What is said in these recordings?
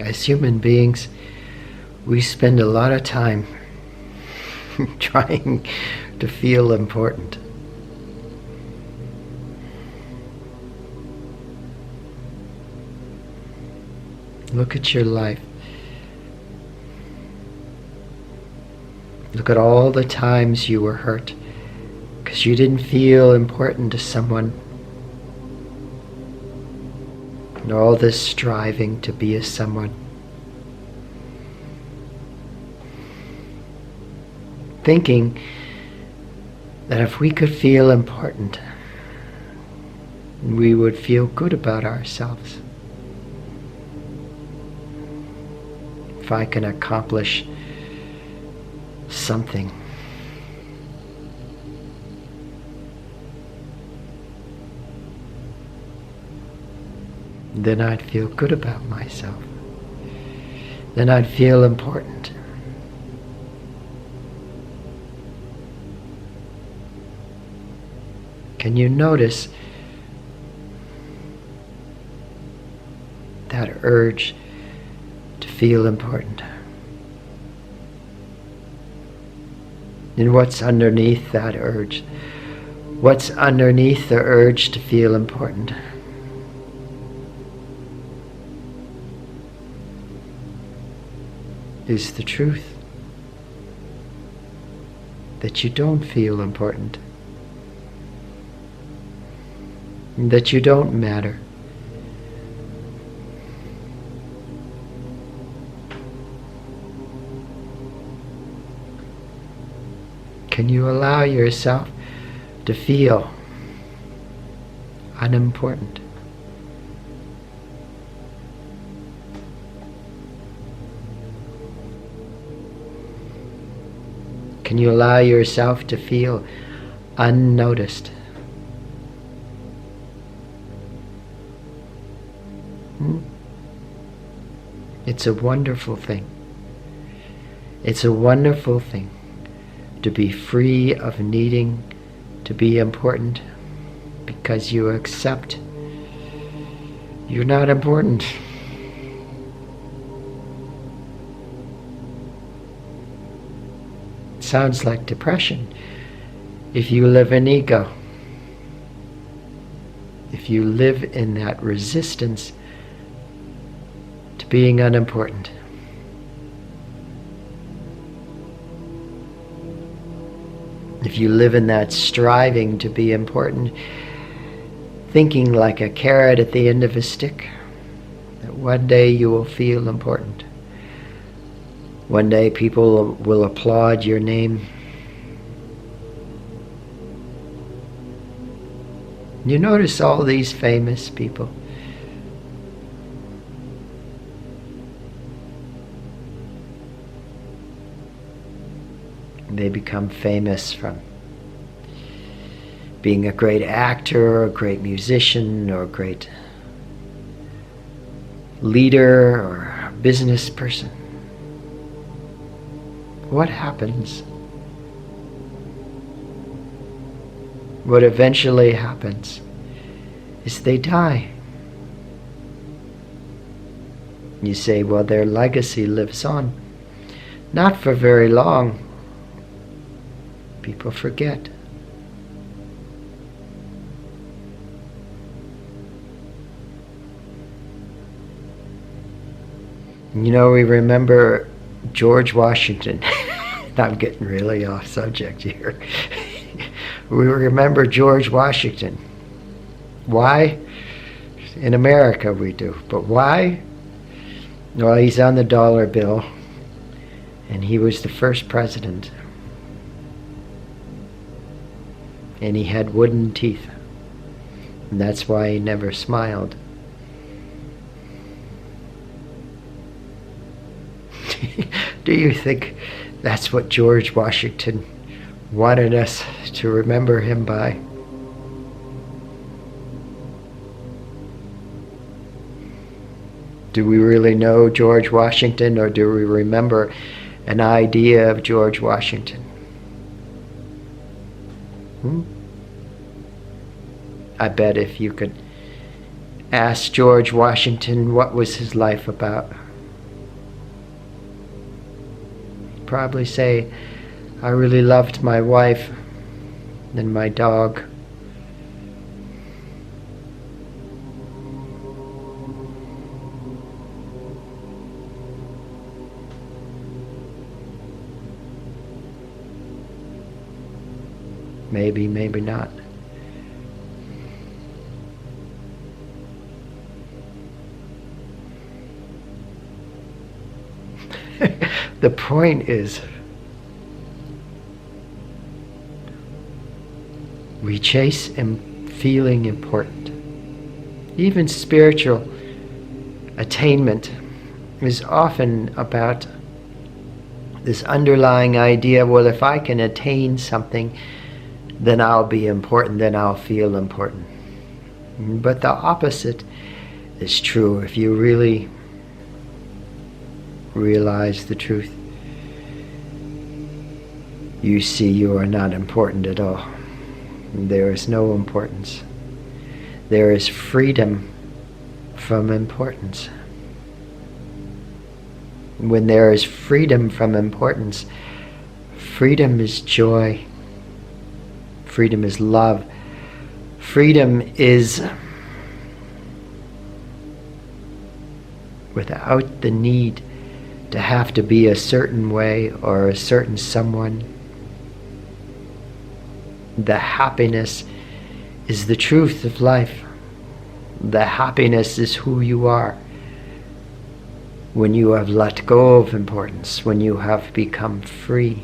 As human beings, we spend a lot of time trying to feel important. Look at your life. Look at all the times you were hurt because you didn't feel important to someone. And all this striving to be a someone. Thinking that if we could feel important, we would feel good about ourselves. If I can accomplish something, then I'd feel good about myself. Then I'd feel important. Can you notice that urge to feel important? And what's underneath that urge? What's underneath the urge to feel important? Is the truth that you don't feel important, that you don't matter. Can you allow yourself to feel unimportant? Can you allow yourself to feel unnoticed? It's a wonderful thing. It's a wonderful thing to be free of needing to be important because you accept you're not important. It sounds like depression if you live in ego. If you live in that resistance to being unimportant. If you live in that striving to be important, thinking like a carrot at the end of a stick, that one day you will feel important. One day people will applaud your name. You notice all these famous people. They become famous from being a great actor, or a great musician, or a great leader, or a business person. What happens? What eventually happens is they die. You say, well, their legacy lives on. Not for very long. People forget. You know, we remember George Washington. I'm getting really off subject here. We remember George Washington. Why? In America we do. But why? Well, he's on the dollar bill, and he was the first president. And he had wooden teeth. And that's why he never smiled. Do you think that's what George Washington wanted us to remember him by? Do we really know George Washington, or do we remember an idea of George Washington? I bet if you could ask George Washington what was his life about, probably say, I really loved my wife and my dog. Maybe, maybe not. The point is, we chase feeling important. Even spiritual attainment is often about this underlying idea, well, if I can attain something, then I'll be important, then I'll feel important. But the opposite is true if you really realize the truth. You see you are not important at all. There is no importance. There is freedom from importance. When there is freedom from importance, freedom is joy. Freedom is love. Freedom is without the need to have to be a certain way or a certain someone. The happiness is the truth of life. The happiness is who you are. When you have let go of importance, when you have become free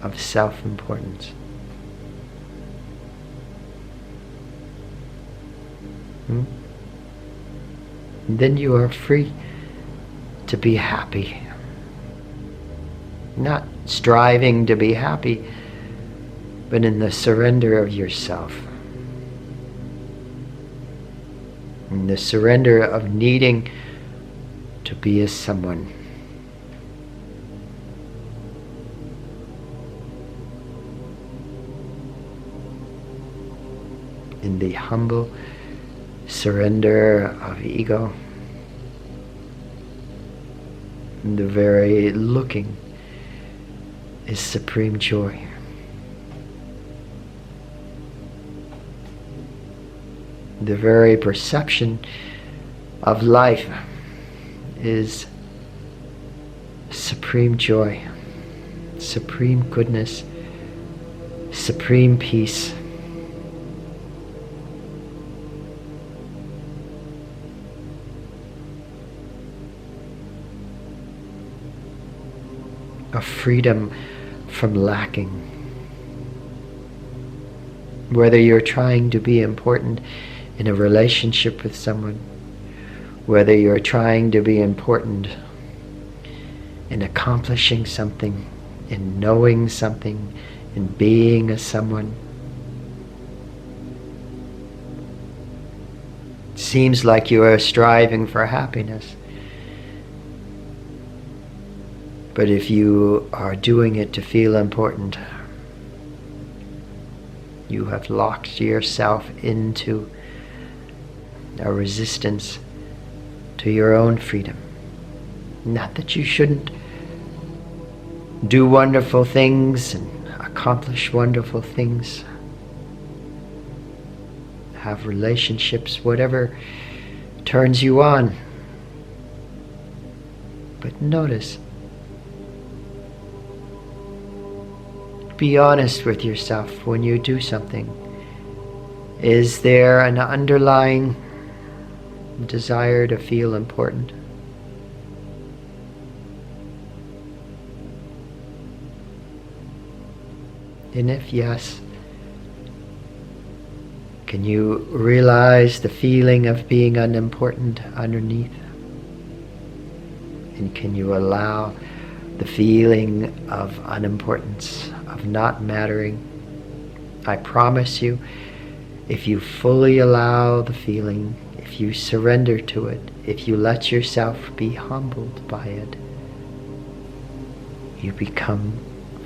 of self-importance. Then you are free to be happy. Not striving to be happy, but in the surrender of yourself. In the surrender of needing to be as someone. In the humble surrender of ego. In the very looking is supreme joy. The very perception of life is supreme joy, supreme goodness, supreme peace. A freedom from lacking. Whether you're trying to be important in a relationship with someone, whether you're trying to be important in accomplishing something, in knowing something, in being a someone. It seems like you are striving for happiness. But if you are doing it to feel important, you have locked yourself into a resistance to your own freedom. Not that you shouldn't do wonderful things and accomplish wonderful things, have relationships, whatever turns you on. But notice, be honest with yourself when you do something. Is there an underlying desire to feel important? And if yes, can you realize the feeling of being unimportant underneath? And can you allow the feeling of unimportance, of not mattering? I promise you, if you fully allow the feeling, if you surrender to it, if you let yourself be humbled by it, you become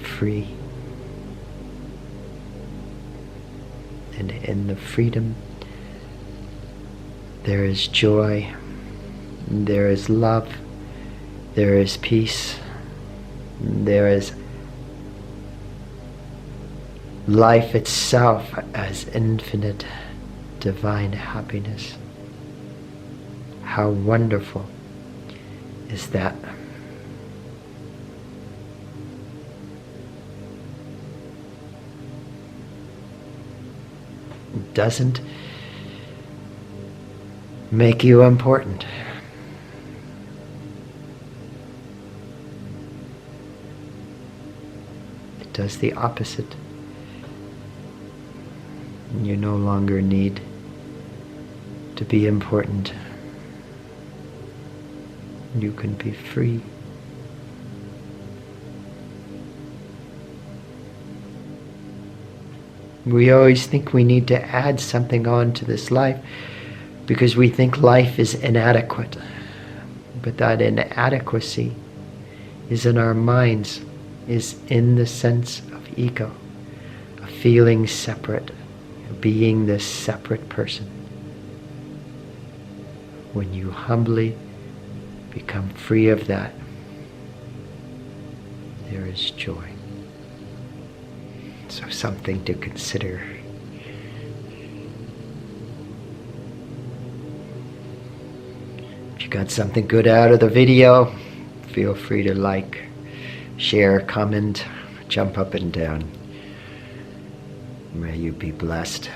free. And in the freedom, there is joy, there is love, there is peace, There is life itself as infinite divine happiness. How wonderful is that? It doesn't make you important. It does the opposite. You no longer need to be important. You can be free. We always think we need to add something on to this life because we think life is inadequate. But that inadequacy is in our minds, is in the sense of ego, of feeling separate, being this separate person. When you humbly become free of that, there is joy. So something to consider. If you got something good out of the video, feel free to like, share, comment, jump up and down. May you be blessed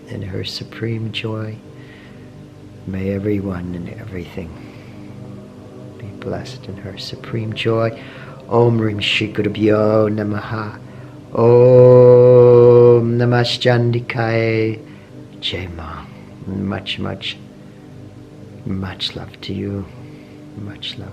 in her supreme joy. May everyone and everything be blessed in her supreme joy. Om Ring Shri Gurubhyo Namaha. Om Namaskandikaya. Jai Ma. Much love to you. Much love.